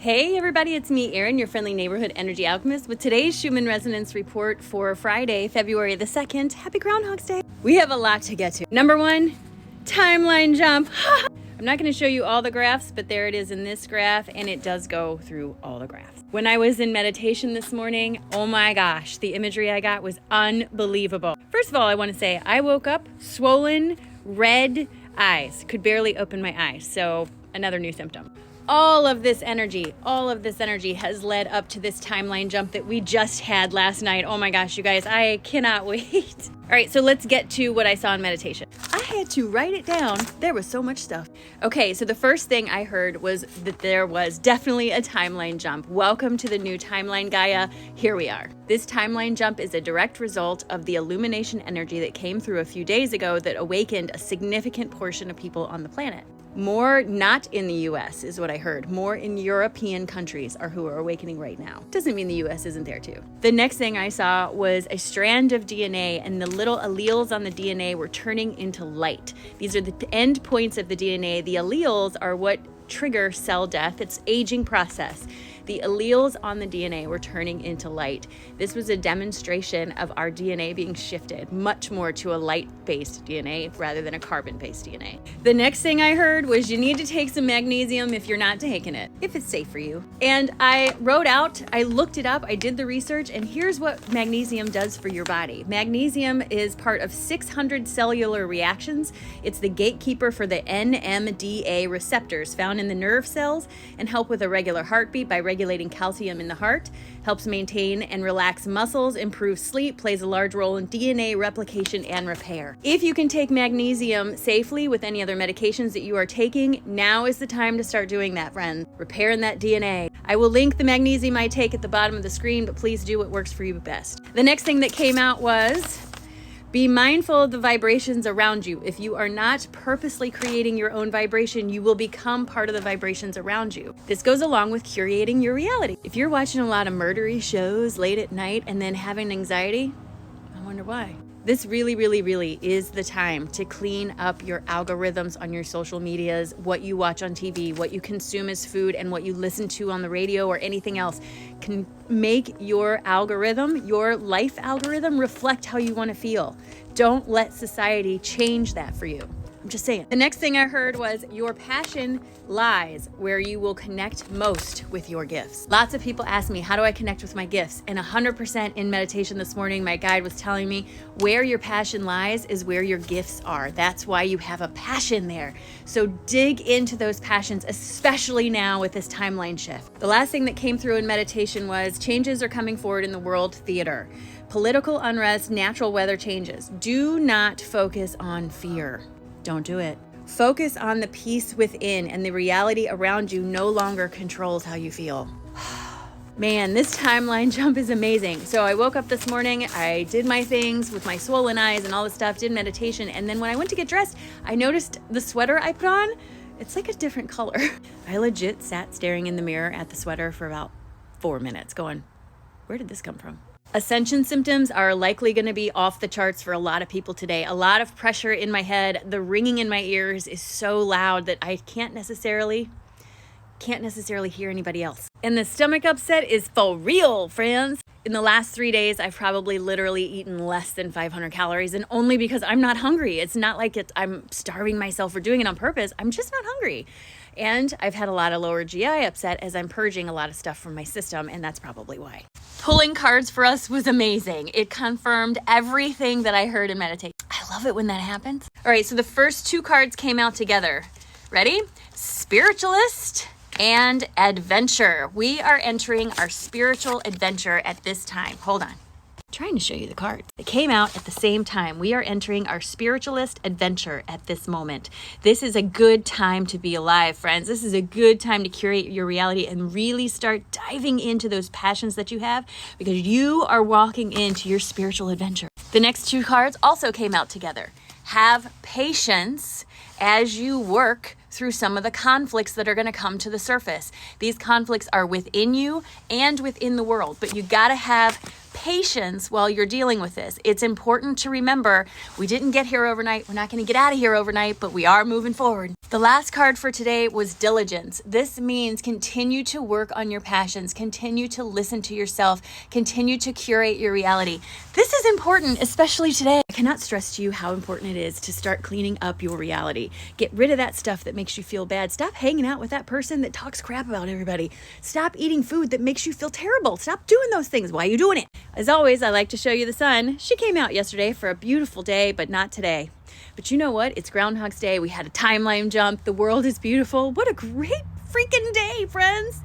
Hey everybody, it's me, Erin, your friendly neighborhood energy alchemist, with today's Schumann resonance report for Friday, February the 2nd. Happy Groundhogs Day. We have a lot to get to. Number one, timeline jump. I'm not going to show you all the graphs, but there it is in this graph, and it does go through all the graphs. When I was in meditation this morning, oh my gosh, the imagery I got was unbelievable. First of all, I want to say I woke up swollen, red eyes, could barely open my eyes, so another new symptom. All of this energy has led up to this timeline jump that we just had last night. Oh my gosh, you guys, I cannot wait. All right, so let's get to what I saw in meditation. I had to write it down. There was so much stuff. Okay, so the first thing I heard was that there was definitely a timeline jump. Welcome to the new timeline, Gaia. Here we are. This timeline jump is a direct result of the illumination energy that came through a few days ago that awakened a significant portion of people on the planet. More not in the US is what I heard. More in European countries are who are awakening right now. Doesn't mean the US isn't there too. The next thing I saw was a strand of DNA, and the little alleles on the DNA were turning into light. These are the end points of the DNA. The alleles are what trigger cell death. It's aging process. The alleles on the DNA were turning into light. This was a demonstration of our DNA being shifted much more to a light-based DNA rather than a carbon-based DNA. The next thing I heard was you need to take some magnesium if you're not taking it, if it's safe for you. And I looked it up, I did the research, and here's what magnesium does for your body. Magnesium is part of 600 cellular reactions. It's the gatekeeper for the NMDA receptors found in the nerve cells and help with a regular heartbeat by regulating calcium in the heart, helps maintain and relax muscles, improves sleep, plays a large role in DNA replication and repair. If you can take magnesium safely with any other medications that you are taking, now is the time to start doing that, friends. Repairing that DNA. I will link the magnesium I take at the bottom of the screen, but please do what works for you best. The next thing that came out was be mindful of the vibrations around you. If you are not purposely creating your own vibration, you will become part of the vibrations around you. This goes along with curating your reality. If you're watching a lot of murdery shows late at night and then having anxiety, I wonder why. This really is the time to clean up your algorithms on your social medias, what you watch on TV, what you consume as food, and what you listen to on the radio or anything else can make your algorithm, your life algorithm, reflect how you want to feel. Don't let society change that for you. I'm just saying. The next thing I heard was your passion lies where you will connect most with your gifts. Lots of people ask me, how do I connect with my gifts? And 100% in meditation this morning, my guide was telling me where your passion lies is where your gifts are. That's why you have a passion there. So dig into those passions, especially now with this timeline shift. The last thing that came through in meditation was changes are coming forward in the world theater. Political unrest, natural weather changes. Do not focus on fear. Don't do it. Focus on the peace within, and the reality around you no longer controls how you feel. Man, this timeline jump is amazing. So I woke up this morning, I did my things with my swollen eyes and all this stuff, did meditation, and then when I went to get dressed, I noticed the sweater I put on, it's like a different color. I legit sat staring in the mirror at the sweater for about 4 minutes going, where did this come from? Ascension symptoms are likely going to be off the charts for a lot of people today. A lot of pressure in my head. The ringing in my ears is so loud that I can't necessarily hear anybody else. And the stomach upset is for real, friends. In the last 3 days, I've probably literally eaten less than 500 calories, and only because I'm not hungry. It's not like I'm starving myself or doing it on purpose. I'm just not hungry. And I've had a lot of lower GI upset as I'm purging a lot of stuff from my system, and that's probably why. Pulling cards for us was amazing. It confirmed everything that I heard in meditation. I love it when that happens. All right, so the first two cards came out together. Ready? Spiritualist and adventure. We are entering our spiritual adventure at this time. Hold on. Trying to show you the cards. It came out at the same time. We are entering our spiritualist adventure at this moment. This is a good time to be alive, friends. This is a good time to curate your reality and really start diving into those passions that you have, because you are walking into your spiritual adventure. The next two cards also came out together. Have patience as you work through some of the conflicts that are going to come to the surface. These conflicts are within you and within the world, but you got to have patience while you're dealing with this. It's important to remember we didn't get here overnight. We're not going to get out of here overnight, but we are moving forward. The last card for today was diligence. This means continue to work on your passions, continue to listen to yourself, continue to curate your reality. This is important, especially today. I cannot stress to you how important it is to start cleaning up your reality. Get rid of that stuff that makes you feel bad. Stop hanging out with that person that talks crap about everybody. Stop eating food that makes you feel terrible. Stop doing those things. Why are you doing it? As always, I like to show you the sun. She came out yesterday for a beautiful day, but not today. But you know what? It's Groundhogs Day. We had a timeline jump. The world is beautiful. What a great freaking day, friends.